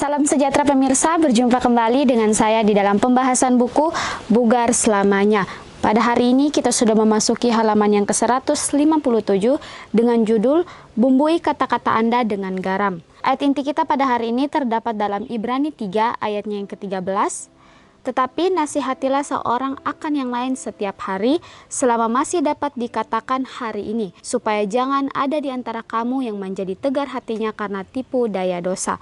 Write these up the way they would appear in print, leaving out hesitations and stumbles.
Salam sejahtera pemirsa, berjumpa kembali dengan saya di dalam pembahasan buku Bugar Selamanya. Pada hari ini kita sudah memasuki halaman yang ke-157 dengan judul Bumbui Kata-Kata Anda dengan Garam. Ayat inti kita pada hari ini terdapat dalam Ibrani 3 ayatnya yang ke-13. Tetapi nasihatilah seorang akan yang lain setiap hari selama masih dapat dikatakan hari ini, supaya jangan ada di antara kamu yang menjadi tegar hatinya karena tipu daya dosa.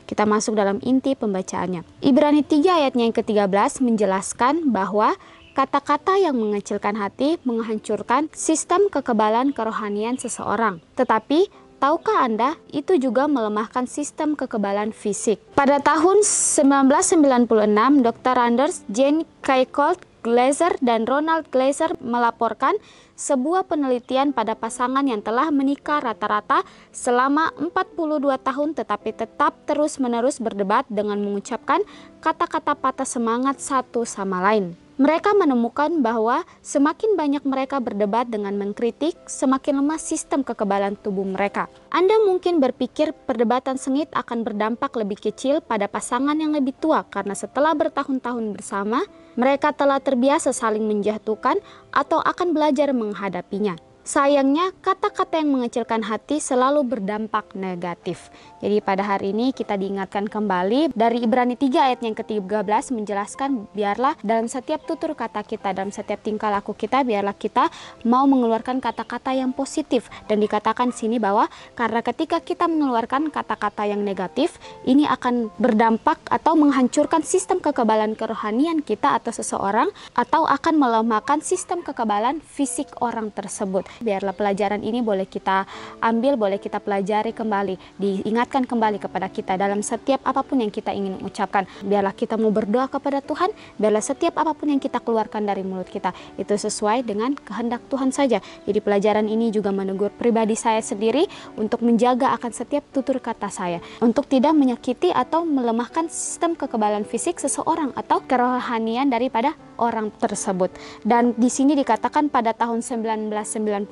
Kita masuk dalam inti pembacaannya. Ibrani 3 ayatnya yang ke-13 menjelaskan bahwa kata-kata yang mengecilkan hati menghancurkan sistem kekebalan kerohanian seseorang. Tetapi tahukah Anda, itu juga melemahkan sistem kekebalan fisik. Pada tahun 1996, Dr. Anders J. Keikolt Glaser dan Ronald Glaser melaporkan sebuah penelitian pada pasangan yang telah menikah rata-rata selama 42 tahun tetapi tetap terus-menerus berdebat dengan mengucapkan kata-kata patah semangat satu sama lain. Mereka menemukan bahwa semakin banyak mereka berdebat dengan mengkritik, semakin lemah sistem kekebalan tubuh mereka. Anda mungkin berpikir perdebatan sengit akan berdampak lebih kecil pada pasangan yang lebih tua karena setelah bertahun-tahun bersama, mereka telah terbiasa saling menjatuhkan atau akan belajar menghadapinya. Sayangnya, kata-kata yang mengecilkan hati selalu berdampak negatif. Jadi pada hari ini kita diingatkan kembali dari Ibrani 3 ayat yang ke-13 menjelaskan biarlah dalam setiap tutur kata kita, dalam setiap tingkah laku kita, biarlah kita mau mengeluarkan kata-kata yang positif. Dan dikatakan di sini bahwa karena ketika kita mengeluarkan kata-kata yang negatif, ini akan berdampak atau menghancurkan sistem kekebalan kerohanian kita atau seseorang, atau akan melemahkan sistem kekebalan fisik orang tersebut. Biarlah pelajaran ini boleh kita ambil, boleh kita pelajari kembali, diingatkan kembali kepada kita dalam setiap apapun yang kita ingin ucapkan. Biarlah kita mau berdoa kepada Tuhan, biarlah setiap apapun yang kita keluarkan dari mulut kita itu sesuai dengan kehendak Tuhan saja. Jadi pelajaran ini juga menegur pribadi saya sendiri untuk menjaga akan setiap tutur kata saya, untuk tidak menyakiti atau melemahkan sistem kekebalan fisik seseorang atau kerohanian daripada orang tersebut. Dan di sini dikatakan pada tahun 1996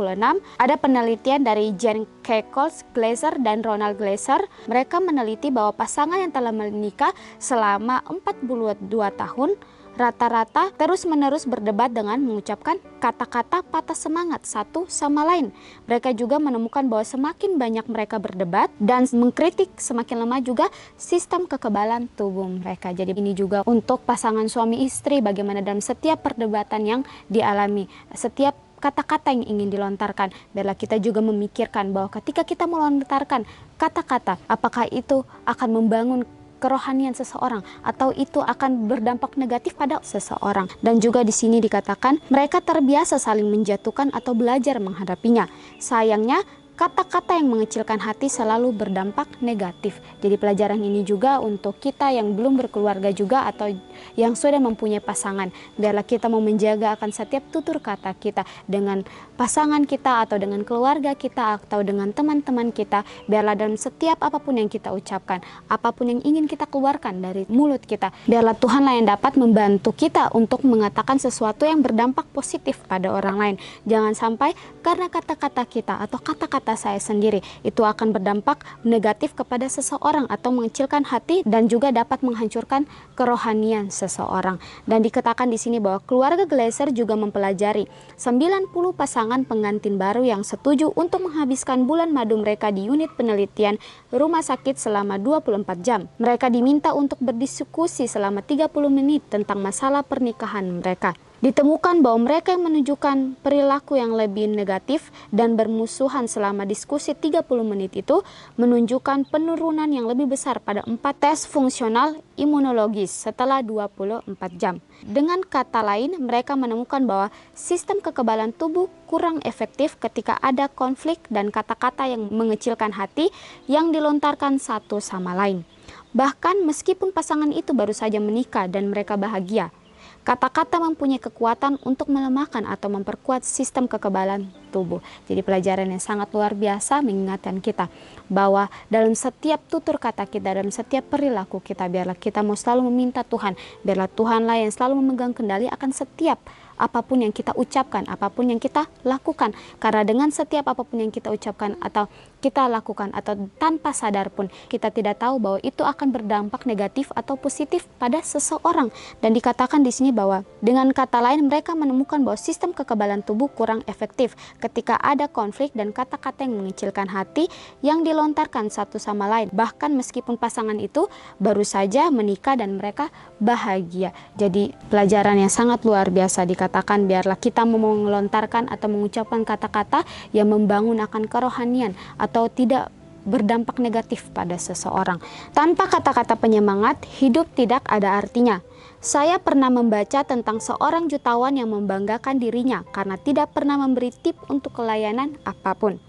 ada penelitian dari Jan Keikolt Glaser dan Ronald Glaser. Mereka meneliti bahwa pasangan yang telah menikah selama 42 tahun rata-rata terus-menerus berdebat dengan mengucapkan kata-kata patah semangat satu sama lain. Mereka juga menemukan bahwa semakin banyak mereka berdebat dan mengkritik, semakin lemah juga sistem kekebalan tubuh mereka. Jadi ini juga untuk pasangan suami istri, bagaimana dalam setiap perdebatan yang dialami, setiap kata-kata yang ingin dilontarkan, biarlah kita juga memikirkan bahwa ketika kita melontarkan kata-kata, apakah itu akan membangun kerohanian seseorang atau itu akan berdampak negatif pada seseorang. Dan juga di sini dikatakan mereka terbiasa saling menjatuhkan atau belajar menghadapinya. Sayangnya kata-kata yang mengecilkan hati selalu berdampak negatif. Jadi pelajaran ini juga untuk kita yang belum berkeluarga juga atau yang sudah mempunyai pasangan. Biarlah kita mau menjaga akan setiap tutur kata kita dengan pasangan kita atau dengan keluarga kita atau dengan teman-teman kita. Biarlah dalam setiap apapun yang kita ucapkan, apapun yang ingin kita keluarkan dari mulut kita, biarlah Tuhanlah yang dapat membantu kita untuk mengatakan sesuatu yang berdampak positif pada orang lain. Jangan sampai karena kata-kata kita atau kata-kata saya sendiri itu akan berdampak negatif kepada seseorang atau mengecilkan hati dan juga dapat menghancurkan kerohanian seseorang. Dan dikatakan di sini bahwa keluarga Glaser juga mempelajari 90 pasangan pengantin baru yang setuju untuk menghabiskan bulan madu mereka di unit penelitian rumah sakit selama 24 jam. Mereka diminta untuk berdiskusi selama 30 menit tentang masalah pernikahan mereka. Ditemukan bahwa mereka yang menunjukkan perilaku yang lebih negatif dan bermusuhan selama diskusi 30 menit itu menunjukkan penurunan yang lebih besar pada 4 tes fungsional imunologis setelah 24 jam. Dengan kata lain, mereka menemukan bahwa sistem kekebalan tubuh kurang efektif ketika ada konflik dan kata-kata yang mengecilkan hati yang dilontarkan satu sama lain. Bahkan meskipun pasangan itu baru saja menikah dan mereka bahagia, kata-kata mempunyai kekuatan untuk melemahkan atau memperkuat sistem kekebalan tubuh. Jadi pelajaran yang sangat luar biasa mengingatkan kita bahwa dalam setiap tutur kata kita, dalam setiap perilaku kita, biarlah kita mau selalu meminta Tuhan, biarlah Tuhanlah yang selalu memegang kendali akan setiap apapun yang kita ucapkan, apapun yang kita lakukan. Karena dengan setiap apapun yang kita ucapkan atau kita lakukan atau tanpa sadar pun, kita tidak tahu bahwa itu akan berdampak negatif atau positif pada seseorang. Dan dikatakan di sini bahwa dengan kata lain mereka menemukan bahwa sistem kekebalan tubuh kurang efektif ketika ada konflik dan kata-kata yang mengecilkan hati yang dilontarkan satu sama lain. Bahkan meskipun pasangan itu baru saja menikah dan mereka bahagia. Jadi pelajaran yang sangat luar biasa dikatakan, biarlah kita mau melontarkan atau mengucapkan kata-kata yang membangun akan kerohanian atau tidak berdampak negatif pada seseorang. Tanpa kata-kata penyemangat, hidup tidak ada artinya. Saya pernah membaca tentang seorang jutawan yang membanggakan dirinya karena tidak pernah memberi tip untuk pelayanan apapun.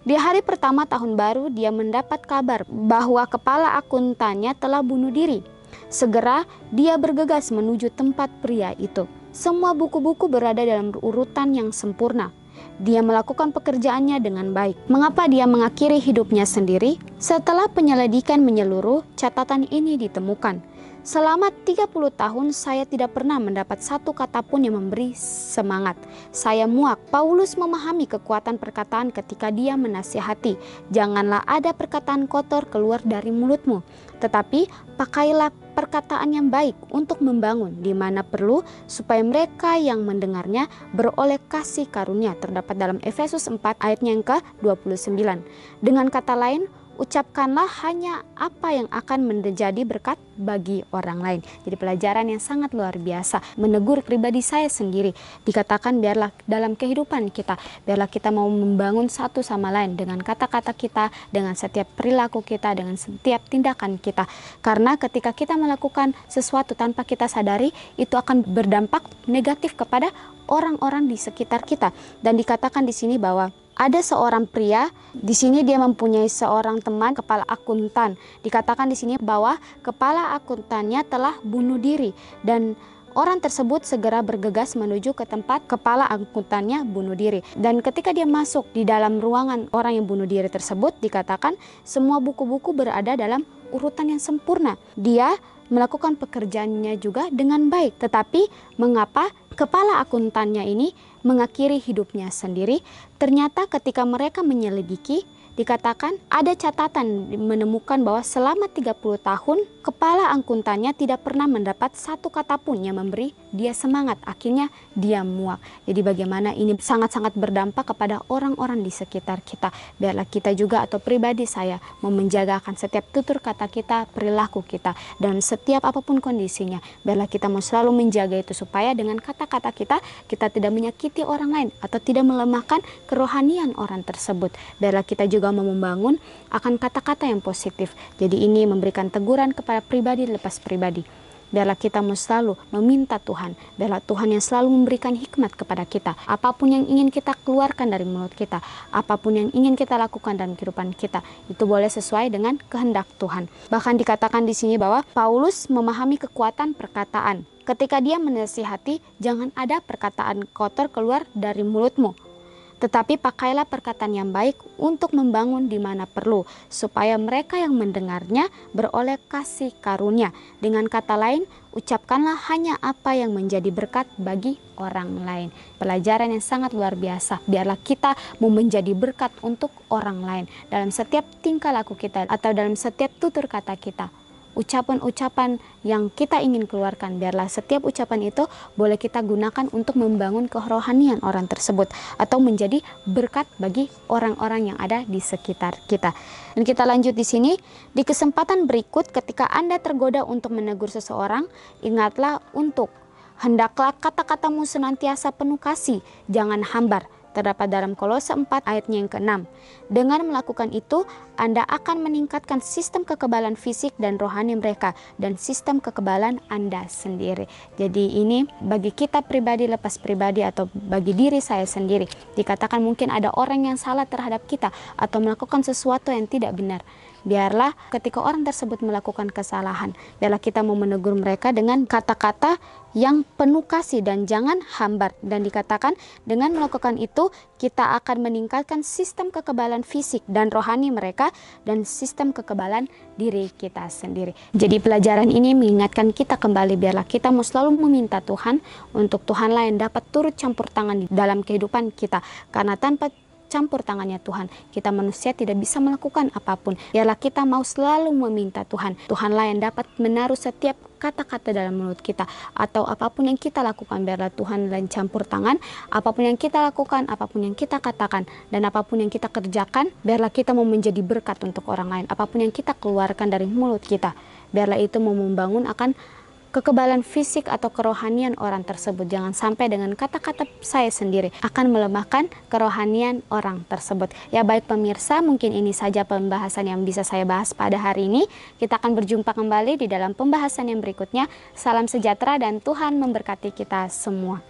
Di hari pertama tahun baru, dia mendapat kabar bahwa kepala akuntannya telah bunuh diri. Segera dia bergegas menuju tempat pria itu. Semua buku-buku berada dalam urutan yang sempurna. Dia melakukan pekerjaannya dengan baik. Mengapa dia mengakhiri hidupnya sendiri? Setelah penyelidikan menyeluruh, catatan ini ditemukan. Selama 30 tahun saya tidak pernah mendapat satu kata pun yang memberi semangat. Saya muak. Paulus memahami kekuatan perkataan ketika dia menasihati. Janganlah ada perkataan kotor keluar dari mulutmu, tetapi pakailah perkataan yang baik untuk membangun di mana perlu, supaya mereka yang mendengarnya beroleh kasih karunia. Terdapat dalam Efesus 4 ayatnya yang ke-29. Dengan kata lain, ucapkanlah hanya apa yang akan menjadi berkat bagi orang lain. Jadi pelajaran yang sangat luar biasa, menegur pribadi saya sendiri. Dikatakan biarlah dalam kehidupan kita, biarlah kita mau membangun satu sama lain dengan kata-kata kita, dengan setiap perilaku kita, dengan setiap tindakan kita. Karena ketika kita melakukan sesuatu tanpa kita sadari, itu akan berdampak negatif kepada orang-orang di sekitar kita. Dan dikatakan di sini bahwa ada seorang pria, di sini dia mempunyai seorang teman kepala akuntan. Dikatakan di sini bahwa kepala akuntannya telah bunuh diri dan orang tersebut segera bergegas menuju ke tempat kepala akuntannya bunuh diri. Dan ketika dia masuk di dalam ruangan orang yang bunuh diri tersebut, dikatakan semua buku-buku berada dalam urutan yang sempurna. Dia melakukan pekerjaannya juga dengan baik. Tetapi mengapa kepala akuntannya ini mengakhiri hidupnya sendiri? Ternyata ketika mereka menyelidiki, dikatakan ada catatan menemukan bahwa selama 30 tahun kepala akuntannya tidak pernah mendapat satu kata pun yang memberi dia semangat. Akhirnya dia muak. Jadi bagaimana ini sangat-sangat berdampak kepada orang-orang di sekitar kita. Biarlah kita juga atau pribadi saya mau menjaga akan setiap tutur kata kita, perilaku kita, dan setiap apapun kondisinya. Biarlah kita mau selalu menjaga itu supaya dengan kata-kata kita tidak menyakiti orang lain atau tidak melemahkan kerohanian orang tersebut. Biarlah kita juga mau membangun akan kata-kata yang positif. Jadi ini memberikan teguran kepada pribadi lepas pribadi. Biarlah kita mau selalu meminta Tuhan. Biarlah Tuhan yang selalu memberikan hikmat kepada kita. Apapun yang ingin kita keluarkan dari mulut kita, apapun yang ingin kita lakukan dalam kehidupan kita, itu boleh sesuai dengan kehendak Tuhan. Bahkan dikatakan di sini bahwa Paulus memahami kekuatan perkataan. Ketika dia menasihati, jangan ada perkataan kotor keluar dari mulutmu, tetapi pakailah perkataan yang baik untuk membangun di mana perlu, supaya mereka yang mendengarnya beroleh kasih karunia. Dengan kata lain, ucapkanlah hanya apa yang menjadi berkat bagi orang lain. Pelajaran yang sangat luar biasa. Biarlah kita mau menjadi berkat untuk orang lain dalam setiap tingkah laku kita atau dalam setiap tutur kata kita. Ucapan-ucapan yang kita ingin keluarkan, biarlah setiap ucapan itu boleh kita gunakan untuk membangun kerohanian orang tersebut atau menjadi berkat bagi orang-orang yang ada di sekitar kita. Dan kita lanjut di sini, di kesempatan berikut ketika Anda tergoda untuk menegur seseorang, ingatlah untuk hendaklah kata-katamu senantiasa penuh kasih, jangan hambar. Terdapat dalam Kolose 4 ayatnya yang ke-6. Dengan melakukan itu, Anda akan meningkatkan sistem kekebalan fisik dan rohani mereka dan sistem kekebalan Anda sendiri. Jadi ini bagi kita pribadi lepas pribadi atau bagi diri saya sendiri. Dikatakan mungkin ada orang yang salah terhadap kita atau melakukan sesuatu yang tidak benar. biarlah ketika orang tersebut melakukan kesalahan, biarlah kita mau menegur mereka dengan kata-kata yang penuh kasih dan jangan hambar. Dan dikatakan dengan melakukan itu kita akan meningkatkan sistem kekebalan fisik dan rohani mereka dan sistem kekebalan diri kita sendiri. Jadi pelajaran ini mengingatkan kita kembali, biarlah kita mau selalu meminta Tuhan untuk Tuhan lain dapat turut campur tangan di dalam kehidupan kita, karena tanpa campur tangannya Tuhan, kita manusia tidak bisa melakukan apapun. Biarlah kita mau selalu meminta Tuhan lain dapat menaruh setiap kata-kata dalam mulut kita, atau apapun yang kita lakukan, biarlah Tuhan lain campur tangan. Apapun yang kita lakukan, apapun yang kita katakan, dan apapun yang kita kerjakan, biarlah kita mau menjadi berkat untuk orang lain. Apapun yang kita keluarkan dari mulut kita, biarlah itu mau membangun akan kekebalan fisik atau kerohanian orang tersebut. Jangan sampai dengan kata-kata saya sendiri akan melemahkan kerohanian orang tersebut. Ya baik pemirsa, mungkin ini saja pembahasan yang bisa saya bahas pada hari ini. Kita akan berjumpa kembali di dalam pembahasan yang berikutnya. Salam sejahtera dan Tuhan memberkati kita semua.